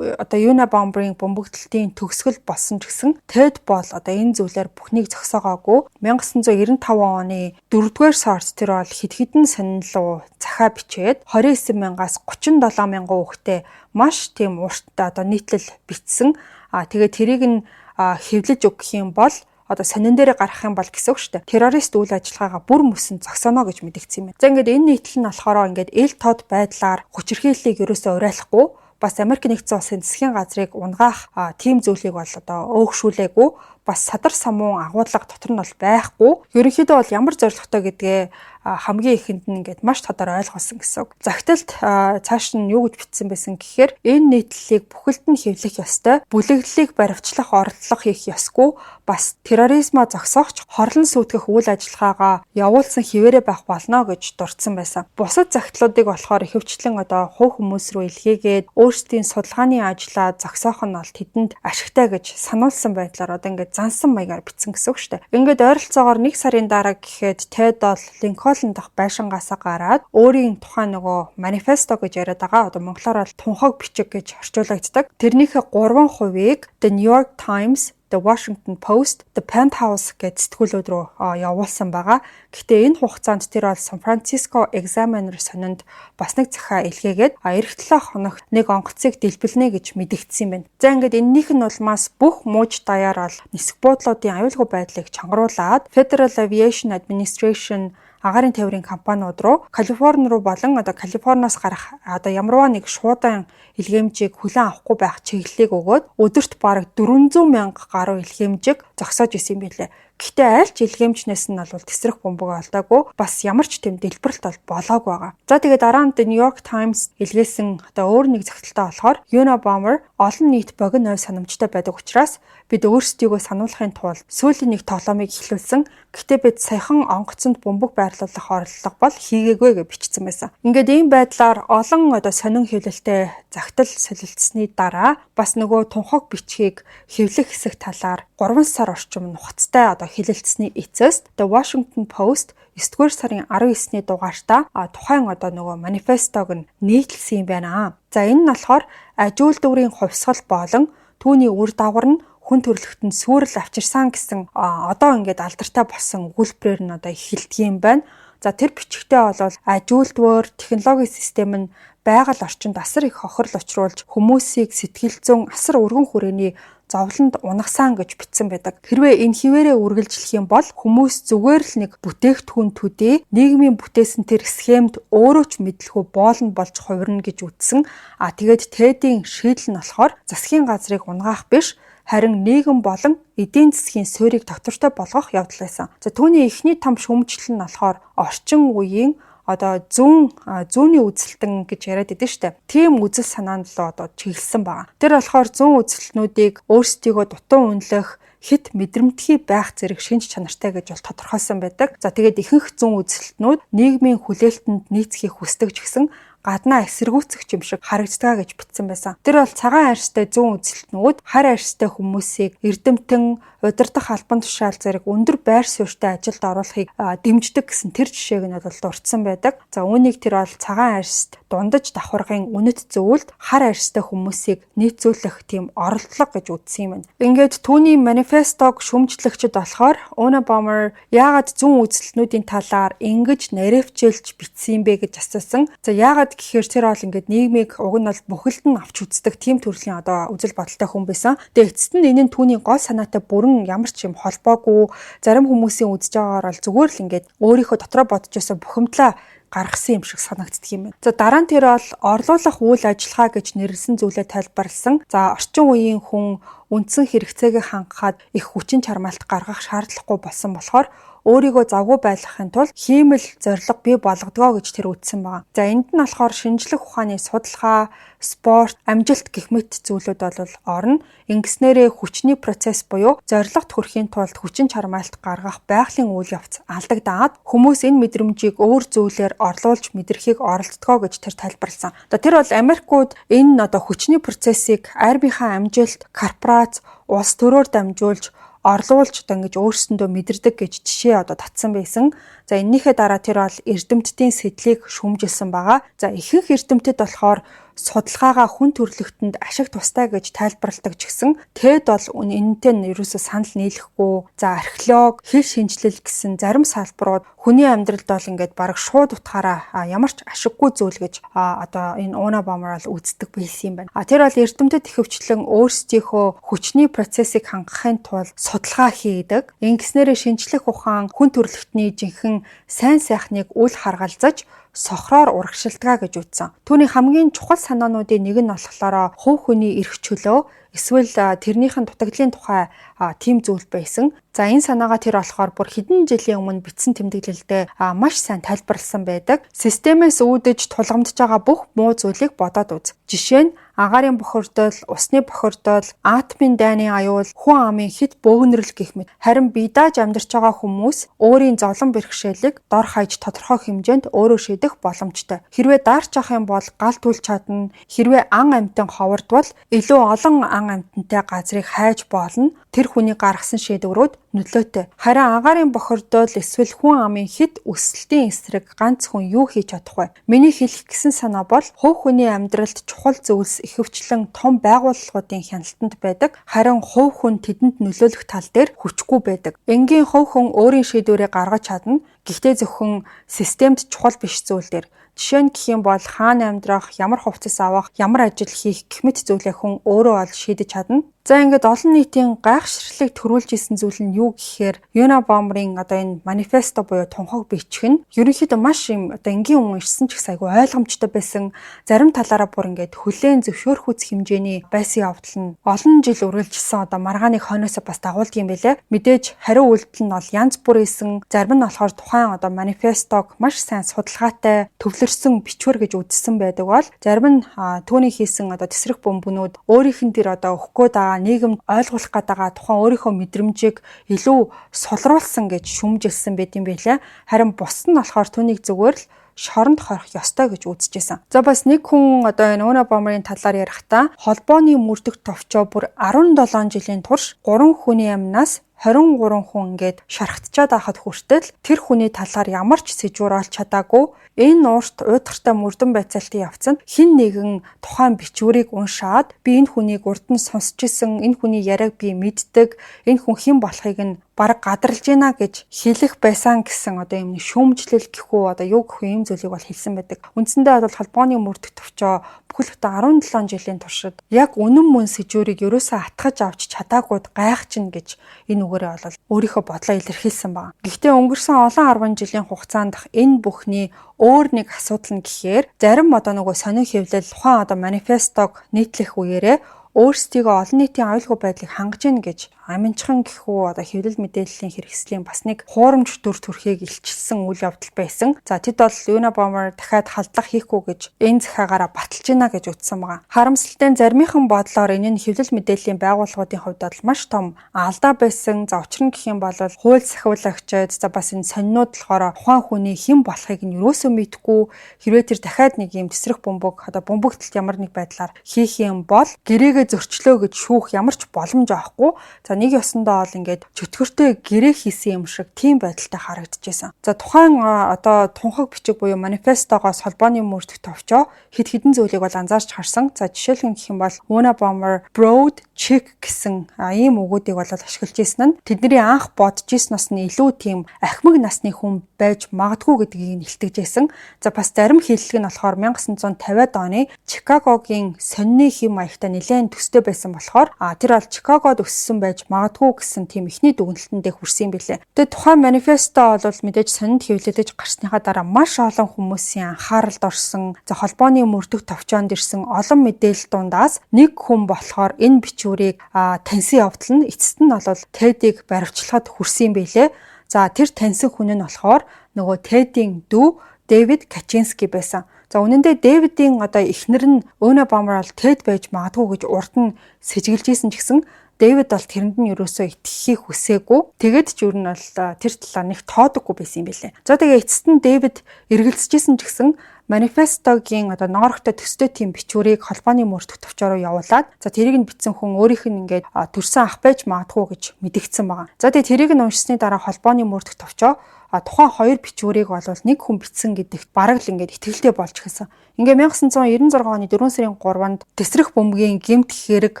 Una Bomber-ийн бөмбөгдөлтийн төгсгөл болсон ч гэсэн TED бол энэ зүйлээр бүхнийг зогсоогоогүй. 1995 оны 4-р сард тэр бол хэд хэдэн сонинлуу захаа бичээд 29,000-аас 37,000 хүүхдэд маш тийм урт нийтлэл бичсэн. Тэгээд тэрийг нь хэвлэж өгөх юм бол одоо сонин дээрээ гарах юм бол гэсэн үг шүү дээ. Террорист үйл ажиллагаагаа бүр мөсөн зогсооно гэж мэдгдсэн юм. За ингээд энэ нийтлэл нь болохоор ингээд эл тод байдлаар хүчирхийллийг ерөөсөө уриалахгүй бас Америк нэгдсэн улсын засгийн газрыг унгаах тийм зүйлийг бол одоо өөгшүүлээгүй бас садар самуун агуулга дотор нь бол байхгүй. Ерөнхийдөө бол ямар зорилготой гэдгээ хамгийн ихэнд нь ингээд маш тодор ойлгуулсан гэсэн үг. Загталд цааш нь юу гэж бичсэн байсан гэхээр энэ нийтлэлийг бүхэлд нь хэвлэх ёстой. Бүлэглэлийг баривчлах оролдлого хийх ёсгүй. Бас терроризмоо зогсоохч хорлон сүйтгэх үйл ажиллагаагаа явуулсан хിവэрэ байх болно гэж дурдсан байсан. Бусад загтлуудыг болохоор ихэвчлэн одоо хувь хүмүүс рүү илгээгээд өөрсдийн судалгааны ажлаа зогсоох нь бол тэдэнд ашигтай гэж сануулсан байдлаар одоо ингээд зансан маягаар бичсэн гэсэн үг шүү дээ. Ингээд ойролцоогоор 1 сарын дараа гэхэд TED бол Линкольн дахь байшингаасаа гараад өөрийн тухайн нөгөө манифесто гэж яриад байгаа. Одоо монголоор бол тунхаг бичиг гэж орчуулагддаг. Тэрнийхээ 3%-ийг The New York Times, The Washington Post, The Penthouse гэж сэтгүүлүүд рүү явуулсан байгаа. Гэхдээ энэ хугацаанд тэр бол San Francisco Examiner сонинд бас нэг захиа илгээгээд эх 7 хоног нэг онгоцыг дэлбэлнэ гэж мэдэгдсэн юм байна. За ингээд энэнийх нь улмаас бүх мууж даяар бол нисэх буудлуудын аюулгүй байдлыг чангаруулад Federal Aviation Administration агаарын тээврийн компаниуд руу Калифорни руу болон одоо Калифорниас гарах одоо ямарваа нэг шуудан илгээмжийг хүлээн авахгүй байх чиглэлийг өгөөд өдөрт бараг 400 мянга гаруй илгээмжийг зогсоож исэн юм билээ. Гэхдээ аль ч илгээмжнээс нь бол тесрэх бомбог алдаагүй бас ямар ч тэм дэлбэрэлт бол болоог байгаа. За тэгээд дараа нь New York Times илгээсэн одоо өөр нэг захидалтай болохоор Unabomber олон нийт богино ой санамжтай байдаг учраас бид өөрсдийгөө сануулахын тулд сүүлийн нэг тоглоомыг эхлүүлсэн. Гэхдээ бид саяхан онгоцонд бомбог байрлуулах оролдлого бол хийгээгүй гэж бичсэн байсан. Ингээд ийм байдлаар олон одоо сонин хэвлэлтэй захидал солилцсны дараа бас нөгөө тунхаг бичгийг хэвлэх хэсэг талаар 3 сар орчим нухацтай одоо хэлэлцсэний эцэст The Washington Post 9-р сарын 19-ний дугаартаа тухайн одоо нөгөө манифестог нь нийтлсэн юм байна. За энэ нь болохоор ажил дүүрийн хувьсгал болон түүний үр дагавар нь хүн төрөлхтөнд сүрэл авчирсан гэсэн одоо ингээд алдартай болсон өгүүлбэрээр нь одоо эхэлдэг юм байна. За тэр бичгтээ бол ажилтнуур технологийн систем нь байгаль орчинд асар их хохирол учруулж хүмүүсийг сэтгэл зүйн асар өргөн хүрээний зовлонд унагсан гэж бичсэн байдаг. Хэрвээ энэ хിവэрэ үргэлжлэх юм бол хүмүүс зүгээр л нэг бүтээгдэхүүн төдий нийгмийн бүтээсэн тэр схемд өөрөө ч мэдлэхүү боолн болж хувирна гэж үздсэн. Тэгээд TED-ийн шийдэл нь болохоор засгийн газрыг унгаах биш харин нийгэм болон эдийн засгийн суурийг доктортой болгох явдал байсан. За түүний эхний том шүүмжлэл нь болохоор орчин үеийн одоо зүүнний үзэлтэн гэж яриад идэв штэ. Тийм үзэл санаанд л одоо чиглэсэн байгаа. Тэр болохоор зүүн үзэлтнүүдийг өөрсдийгөө дутуу үнэлэх хит мэдрэмтгий байх зэрэг шинж чанартай гэж бол тодорхойлсон байдаг. За тэгээд ихэнх зүүн үзэлтнүүд нийгмийн хүлээлтэнд нийцхийг хүсдэг ч гэсэн гаднаа эсэргүүцэх юм шиг харагддаг гэж бичсэн байсан. Тэр бол цагаан арьстай зүүн үзэлтнүүд хар арьстай хүмүүсийг эрдэмтэн, удирдах албан тушаал зэрэг өндөр байр суурьтай ажилд оруулахыг дэмждэг гэсэн тэр жишээг нь бол дурдсан байдаг. За үүнийг тэр бол цагаан арьст дундаж давхаргын үнэт зөвлөлд хар арьстай хүмүүсийг нийцүүлэх тийм оролдлого гэж үзсэн юм байна. Ингээд түүний манифестог шүүмжлэгчд болохоор Unabomber яагаад зүүн үзэлтнүүдийн талаар ингэж наривчилж бичсэн юм бэ гэж асуусан. За яагаад гэхээр тэр бол ингээд нийгмийг уг нь бол бүхэлд нь авч үздэг тийм төрлийн одоо үзэл бодолтой хүн байсан. Тэгээ эцэст нь энэ нь түүний гол санаатай бүрэн ямар ч юм холбоогүй зарим хүмүүсийн үзэж байгаагаар бол зүгээр л ингээд өөрийнхөө дотроо бодож байсан бухимдлаа гаргасан юм шиг санагддаг юм байна. За дараа нь тэр бол орлуулах үйл ажиллагаа гэж нэрлсэн зүйлээ тайлбарласан. За орчин үеийн хүн үндсэн хэрэгцээгээ хангахад их хүчин чармаалт гаргах шаардлагагүй болсон болохоор өөрийгөө завгүй байлгахын тулд хиймэл зорилго бий болгодгоо гэж тэр үздсэн байгаа. За энд нь болохоор шинжлэх ухааны судалгаа, спорт, амжилт гэх мэт зүйлүүд бол орно. Ингэснээрээ хүчний процесс буюу зорилгот хүрэхийн тулд хүчин чармаалт гаргах байгалийн үйл явц алдагдаад хүмүүс энэ мэдрэмжийг өөр зүйлээр орлуулж мэдрэхийг оролддгоо гэж тэр тайлбарласан. Тэр бол Америкууд энэ одоо хүчний процессыг армийнхаа амжилт, корпорац, улс төрөөр дамжуулж орлуулж одоо ингэж өөрсөндөө мэдэрдэг гэж жишээ одоо татсан байсан. За энэнийхээ дараа тэр бол эрдэмтдийн сэтлийг шүүмжилсэн байгаа. За ихэнх эрдэмтэд болохоор судалгаагаа хүн төрөлхтөнд ашиг тустай гэж тайлбарладаг ч гэсэн TED бол энэтэй нь ерөөсөө санал нийлэхгүй. За археолог, хэл шинжилэл гэсэн зарим салбарууд хүний амьдралд бол ингээд бараг шууд утгаараа ямар ч ашиггүй зүйл гэж одоо энэ Unabomber бол үздэг байсан юм байна. Тэр бол эрдэмтэд ихэвчлэн өөрсдийнхөө хүчний процессыг хангахын тулд судалгаа хийдэг. Ингэснээрээ шинжлэх ухаан хүн төрөлхтний жинхэнэ сайн сайхныг үл харгалзаж сохроор урагшилтгаа гэж үзсэн. Түүний хамгийн чухал санаануудын нэг нь болохоор хувь хүний эрх чөлөө эсвэл тэрнийхэн дутагдлын тухай тийм зүйл байсан. За энэ санаагаа тэр болохоор бүр хэдэн жилийн өмнө бичсэн тэмдэглэлдээ маш сайн тайлбарласан байдаг. Системээс үүдэж тулгамдж байгаа бүх муу зүйлийг бодоод үз. Жишээ нь агаарын бохирдол, усны бохирдол, атомын дайны аюул, хүн амын хит бөөгнөрл гэх мэт. Харин бие дааж амьдарч байгаа хүмүүс өөрийн зовлон бэрхшээлийг дор хаяж тодорхой хэмжээнд өөрөө шийдэх боломжтой. Хэрвээ дарж авах юм бол галт үл чадна. Хэрвээ ан амьтан ховордвол илүү олон ан амьтантай газрыг хайж болно. Тэр хүний гаргасан шийдвэрүүд нөлөөтэй. Харин агаарын бохирдол эсвэл хүн амын хит өсөлтийн эсрэг ганц хүн юу хийж чадах вэ? Миний хэлэх гэсэн санаа бол хувь хүний амьдралд чухал зүйлс ихэвчлэн том байгууллагуудын хяналтанд байдаг. Харин хувь хүн тэдэнд нөлөөлөх тал дээр хүчгүй байдаг. Энгийн хувь хүн өөрийн шийдвэрээ гаргаж чадна. Гэхдээ зөвхөн системд чухал биш зүйл дээр. Жишээ нь гэх юм бол хаана амьдрах, ямар хувцас авах, ямар ажил хийх гэх мэт зүйлээ хүн өөрөө ол шийдэж чадна. За ингээд олон нийтийн гайхширлыг төрүүлж исэн зүйл нь юу гэхээр Unabomber-ийн одоо энэ манифесто буюу тунхаг бичих нь ерөнхийдөө маш юм одоо энгийн хүн ирсэн ч гэсэн айгүй ойлгомжтой байсан. Зарим талаараа бүр ингээд хүлээн зөвшөөрөх хэмжээний байсан явдал нь олон жил үргэлжилсэн одоо маргааныг хойноосоо бас дагуулдаг юм байлээ. Мэдээж хариу үйлдэл нь бол янз бүр исэн. Зарим нь болохоор тухайн одоо манифестог маш сайн судалгаатай төвлөрсөн бичвэр гэж үзсэн байдаг бол зарим нь түүний хийсэн одоо тесрэх бөмбөнүүд өөрийнх нь тэр одоо өгөхгүй нийгэмд ойлгуулах гэдэг тухайн өөрийнхөө мэдрэмжийг илүү сулруулсан гэж шүмжилсэн байт юм билээ. Харин бус нь болохоор түүнийг зүгээр л шоронд хорих ёстой гэж үзэжсэн. За бас нэг хүн одоо энэ Unabomber-ийн талаар ярихдаа холбооны мөрдөх товчоо бүр 17 жилийн турш 3 хүний амнаас 23 хүн ингээд шархтчаад байхад хүртэл тэр хүний талаар ямар ч сэжвэр олж чадаагүй. Энэ уурт уйдгартай мөрдөн байцаалтын явцанд хин нэгэн тухайн бичвэрийг уншаад би энэ хүнийг урд нь сонсч исэн, энэ хүний яриаг би мэддэг, энэ хүн хэн болохыг нь бараг гадарлаж байна гэж хэлэх байсан гэсэн одоо юм шүүмжлэл гэхүү одоо юу гэх юм зүйлийг бол хэлсэн байдаг. Үндсэндээ бол холбооны мөрдөх төвчөө бүхэл бүтэн 17 жилийн туршид яг үнэн мөн сэжвэрийг ерөөсөө атгаж авч чадаагүйд гайхчихна гэж энэ үгээрээ бол өөрийнхөө бодлоо илэрхийлсэн байна. Гэхдээ өнгөрсөн олон 10 жилийн хугацаанд энэ бүхний өөр нэг асуудал нь гэхээр зарим одоо нөгөө сонин хэвлэл тухайн одоо манифестог нийтлэх үеэрээ өөрсдийгөө олон нийтийн аюулгүй байдлыг хангаж гин гэж аминчхан гэхүү одоо хэвлэл мэдээллийн хэрэгслийн бас нэг хуурамч төр төрхийг илчилсэн үйл явдал байсан. За тэд бол Unabomber дахиад халдлага хийхгүй гэж энэ захиагаараа баталж гинэ гэж үздсэн байгаа. Харамсалтай нь заримынхан бодлоор энэ нь хэвлэл мэдээллийн байгууллагуудын хувьд бол маш том алдаа байсан. За учир нь гэх юм бол хууль сахиулагчид за бас энэ сонинууд болохоор тухайн хүний хэн болохыг нь юусоо мэдгүй хэрвээ тэр дахиад нэг юм тесрэх бөмбөг одоо бөмбөгтөлт ямар нэг байдлаар хийх юм бол гэрээгээ зөрчлөө гэж шүүх ямар ч боломж авахгүй. За нэг ёсондоо бол ингээд чөтгөртэй гэрээ хийсэн юм шиг тийм байдалтай харагдчихсан. За тухайн одоо тунхаг бичиг буюу манифестогоос холбооны мөрдөх товчоо хэд хэдэн зүйлийг бол анзаарч харсан. За жишээлхэн гэх юм бол Unabomber broad chick гэсэн ийм үгүүдийг бол ашиглаж ирсэн нь тэдний анх бодож ирснээс нь илүү тийм ахмаг насны хүн байж магадгүй гэдгийг илтгэжсэн. За бас зарим хэллэг нь болохоор 1950-ад оны Чикагогийн сонины хэм маягтай нэлээд төстэй байсан болохоор тэр бол Чикагод өссөн байж магадгүй гэсэн тийм ихний дүгнэлтэндээ хүрсэн юм билээ. Тэгээд тухайн манифесто бол мэдээж сонинд хэвлэлж гарсныхаа дараа маш олон хүмүүсийн анхааралд орсон. За холбооны мөрдөх товчоонд ирсэн олон мэдээлэл дундаас нэг хүн болохоор энэ бичвэрийг таньсан явдал нь эцэст нь бол TED-ийг баривчлахад хүрсэн юм билээ. За тэр таньсан хүн нь болохоор нөгөө TED-ийн дүү Дэвид Качински байсан. За үнэндээ Дэвидийн одоо эхнэр нь Unabomber бол TED байж магадгүй гэж урд нь сэжиглэж исэн ч гэсэн Дэвид бол тэрэнд нь ерөөсөө итгэхийг хүсээгүй. Тэгээд ч юу нь бол тэр талаар нэг тоодоггүй байсан юм билээ. За тэгээ эцэст нь Дэвид эргэлзэжсэн ч гэсэн манифестогийн одоо ноорогтой төстэй тийм бичвэрийг холбооны мөрдөх төвчөөрөө явуулаад за тэрийг нь бичсэн хүн өөрийнх нь ингээд төрсэн ах байж магадгүй гэж мэдэгдсэн байгаа. За тэгээ тэрийг нь уншсны дараа холбооны мөрдөх төвчөө тухайн хоёр бичвэрийг бол нэг хүн бичсэн гэдэгт бараг л ингээд итгэлтэй болж гисэн. Ингээ 1996 оны 4 сарын 3-нд тесрэх бөмбөгийн гэмт хэрэг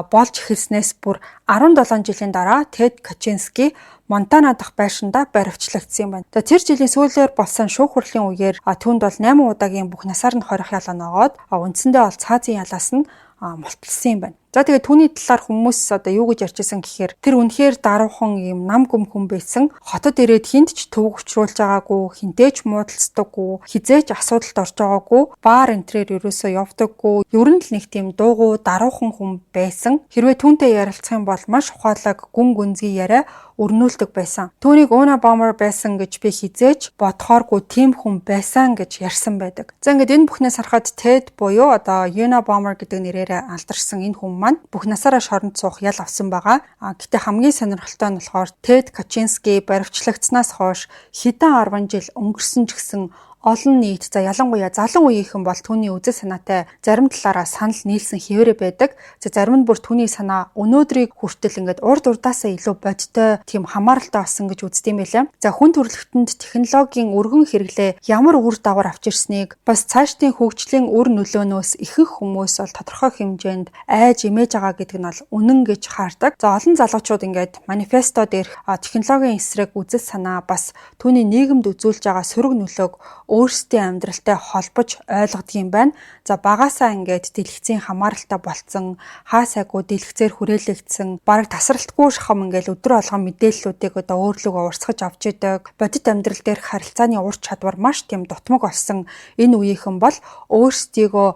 болж эхэлснээс бүр 17 жилийн дараа Тед Качински Монтана дахь байшиндаа баривчлагдсан юм байна. Тэр жилийн сүүлээр болсон шүүх хурлын үеэр түүнд бол 8 удаагийн бүх насаар нь хорих ялгаа ногоод үндсэндээ бол цаазын ялаас нь мулталсан юм байна. За тэгээд түүний талаар хүмүүс одоо юу гэж ярьжсэн гэхээр тэр үнэхээр даруухан юм нам гүм хүн байсан. Хотод ирээд хинт ч төв учруулж байгаагүй, хинтээч муудалцдаггүй, хизээч асуудалд орж байгаагүй, баар энтрээр ерөөсөө явдаггүй. Ер нь л нэг тийм дуугүй даруухан хүн байсан. Хэрвээ түүнтэй ярилцах юм бол маш ухаалаг гүн гүнзгий яриа өрнүүлдэг байсан. Түүнийг Una Bomber байсан гэж би хизээч бодохооргүй тийм хүн байсан гэж ярьсан байдаг. За ингээд энэ бүхнээс харахад Ted буюу одоо Una Bomber гэдэг нэрээр алдарсан энэ хүн маань бүх насаараа шоронд суух ял авсан байгаа. Гэтэ хамгийн сонирхолтой нь болохоор Ted Kaczynski баривчлагдсанаас хойш хэдэн 10 жил өнгөрсөн ч гэсэн олон нийт за ялангуяа залуу үеийнхэн бол түүний үзэл санаатай зарим талаараа санал нийлсэн хэвээрээ байдаг. За зарим нь бүр түүний санаа өнөөдрийг хүртэл ингээд урд урдаасаа илүү бодтой тийм хамааралтай болсон гэж үздэг юм байлаа. За хүн төрөлхтөнд технологийн өргөн хэрэглээ ямар үр дагавар авч ирснийг бас цаашдын хөгжлийн үр нөлөөнөөс ихэнх хүмүүс бол тодорхой хэмжээнд айж имэж байгаа гэдэг нь бол үнэн гэж хаардаг. За олон залуучууд ингээд манифесто дээрх технологийн эсрэг үзэл санаа бас түүний нийгэмд үзүүлж байгаа сөрөг нөлөөг өөрсдийн амьдралтай холбож ойлгодог юм байна. За багасаа ингээд дэлгэцийн хамааралтай болцсон, хаа сайгүй дэлгэцээр хүрээлэгдсэн, бараг тасралтгүй шахам ингээд өдөр болгон мэдээллүүдийг одоо өөрлөгөө урсгаж авч идэг. Бодит амьдрал дээрх харилцааны ур чадвар маш тийм дутмаг болсон энэ үеийнхэн бол өөрсдийгөө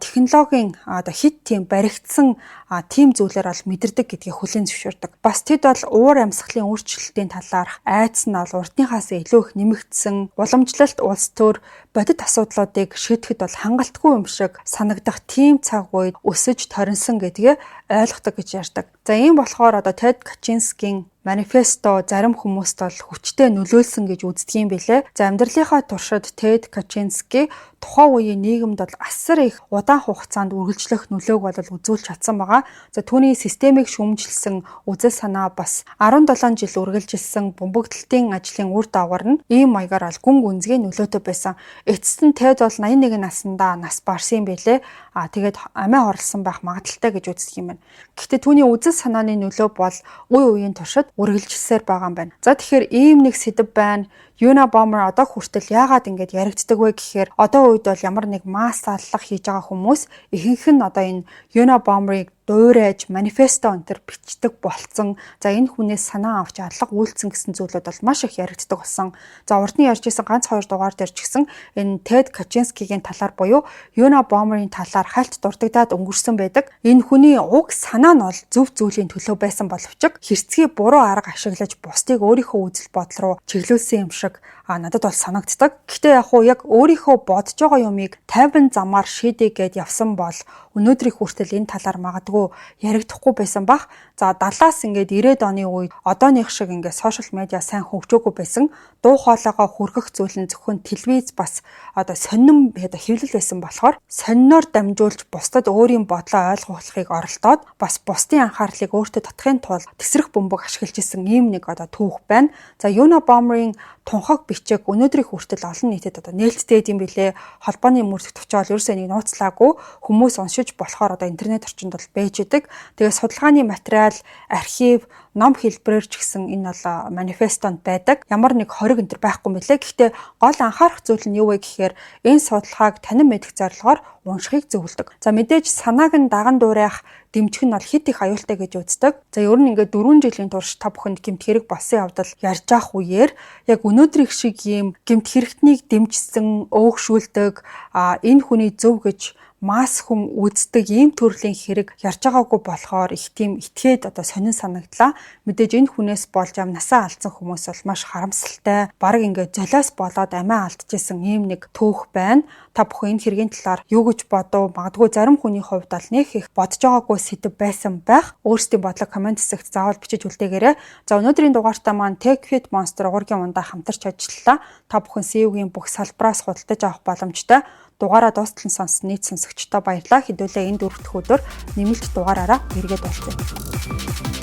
технологийн одоо хит тийм баригдсан тийм зүйлээр бол мэдэрдэг гэдгийг хүлээн зөвшөөрдөг. Бас тэд бол уур амьсгалын өөрчлөлтийн талаарх айдас нь бол урдныхаас илүү их нэмэгдсэн, уламжлалт улс төр бодит асуудлуудыг шийдэхэд бол хангалтгүй юм шиг санагдах тийм цаг үед өсөж торинсон гэдгээ ойлгодог гэж ярьдаг. За ийм болохоор одоо Ted Kaczynski-ийн манифесто зарим хүмүүст бол хүчтэй нөлөөлсөн гэж үздэг юм билээ. За амьдралынхаа туршид Ted Kaczynski тухайн үеийн нийгэмд бол асар их удаан хугацаанд үргэлжлэх нөлөөг бол үзүүлж чадсан байгаа. За түүний системийг шүүмжилсэн үзэл санаа бас 17 жил үргэлжилсэн бөмбөгдөлтийн ажлын үр дагавар нь ийм маягаар бол гүн гүнзгий нөлөөтэй байсан. Эцэст нь Ted бол 81 наснда нас барсан юм билээ. Тэгээд амиа хорлсон байх магадaltaй гэж үздэг юм байна. Гэхдээ түүний үзэл санааны нөлөө бол үе үеийн туршид үргэлжилсээр байгаа юм байна. За тэгэхээр ийм нэг сэдв байна. Una Bomber одоо хүртэл яагаад ингэж яригддаг вэ гэхээр одоо үед бол ямар нэг масс аллах хийж байгаа хүмүүс ихэнх нь одоо энэ Una Bomber-ыг дуурайж манифесто өнтер бичдэг болцсон. За энэ хүнээс санаа авч алга үйлцэн гэсэн зүйлүүд бол маш их яригддаг болсон. За урд нь ярьж исэн ганц 2 дугаар дээр ч гэсэн энэ Ted Kaczynski-гийн талаар буюу Una Bomber-ийн талаар хальт дурддагдаад өнгөрсөн байдаг. Энэ хүний уг санаа нь бол зөв зүйлийн төлөө байсан боловч хэрцгий буруу арга ашиглаж бусдыг өөрийнхөө үзэл бодол руу чиглүүлсэн юм шиг надад бол санагддаг. Гэхдээ яг өөрийнхөө бодож байгаа юмыг 50 замаар шийдэе гэд явсан бол өнөөдрийг хүртэл энэ талаар магадгүй яригдахгүй байсан бах. За 70-аас ингээд 90-ад оны үед одооных шиг ингээд сошиал медиа сайн хөгжөөгүй байсан. Дуу хоолойгоо хүргэх зүйл нь зөвхөн телевиз бас одоо сонин хэвлэл байсан болохоор сониноор дамжуулж бусдад өөрийн бодлоо ойлгуулахыг оролдоод бас бусдын анхаарлыг өөртөө татахын тулд тесрэх бөмбөг ашиглаж исэн ийм нэг одоо түүх байна. За Una Bomber-ийн тунхаг бичиг өнөөдрийг хүртэл олон нийтэд одоо нээлттэй юм билээ. Холбооны мөрдөх төвчөөл ерөөсөө нэг нууцлаагүй хүмүүс уншиж болохоор одоо интернет орчинд бол байж идэг. Тэгээ судалгааны материал, архив, ном хэлбэрээр ч гэсэн энэ бол манифестонд байдаг. Ямар нэг хориг өнтер байхгүй мөлий. Гэхдээ гол анхаарах зүйл нь юу вэ гэхээр энэ судалгааг танин мэдэх зорилгоор уншихыг зөвлөдөг. За мэдээж санааг нь даган дуурайх дэмжих нь бол хит их аюултай гэж үздэг. За ер нь ингээд 4 жилийн турш та бүхэнд гэмт хэрэг болсон явдал ярьж авах үеэр яг өнөөдрийг шиг ийм гэмт хэрэгтнийг дэмжсэн, өөгшүүлдэг, энэ хүний зөв гэж масс хүн үздэг ийм төрлийн хэрэг ярьж байгаагүй болохоор их тийм итгээд одоо сонин санагдлаа. Мэдээж энэ хүнээс болж насаа алдсан хүмүүс бол маш харамсалтай. Бараг ингээд золиос болоод амиа алдчихсан ийм нэг түүх байна. Та бүхэн энэ хэргийн талаар юу гэж бодов? Магадгүй зарим хүний хувьд бол нэг их бодож байгаагүй сэдв байсан байх. Өөрсдийн бодлого комент хэсэгт заавал бичиж үлдээгээрэй. За өнөөдрийн дугаартаа маань TechFit Monster уургийн ундаа хамтарч ажиллалаа. Та бүхэн SEO-гийн бүх салбараас худалдаж авах боломжтой. Дугаараа дуустал сонсон нийт сонсогчдоо баярлалаа. Хэдүүлээ энэ 4 дахь өдөр нэмэлт дугаараараа эргээд уулзъя.